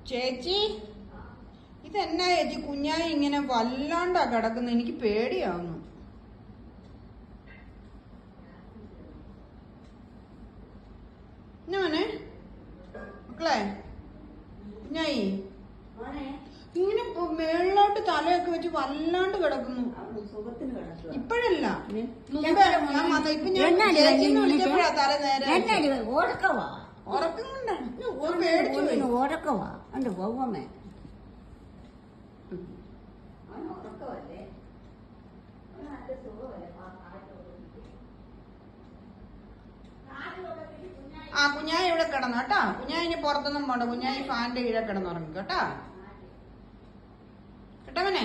ചേച്ചി, ഇതെന്നാ ചേച്ചി കുഞ്ഞായി ഇങ്ങനെ വല്ലാണ്ടാ കിടക്കുന്നത്? എനിക്ക് പേടിയാവുന്നു. ഞാനെ മക്കളെ, കുഞ്ഞായി ഇങ്ങനെ മേളിലോട്ട് തലയൊക്കെ വെച്ച് വല്ലാണ്ട് കിടക്കുന്നു. ഇപ്പഴല്ല, ഇപ്പൊ ഞാൻ ചേച്ചിന്ന് വിളിച്ചപ്പോഴാ തല നേരെ ഉറക്കം കൊണ്ടാണ് പേടിച്ചു. ഉറക്കവാ എന്റെ ബൊമ്മേ ആ കുഞ്ഞായി ഇവിടെ കിടന്നു കേട്ടാ. കുഞ്ഞായി ഇനി പുറത്തൊന്നും പോണ്ട. കുഞ്ഞായി ഫാന്റെ കീഴെ കിടന്നുറങ്ങി കേട്ടാ. കേട്ടവനെ.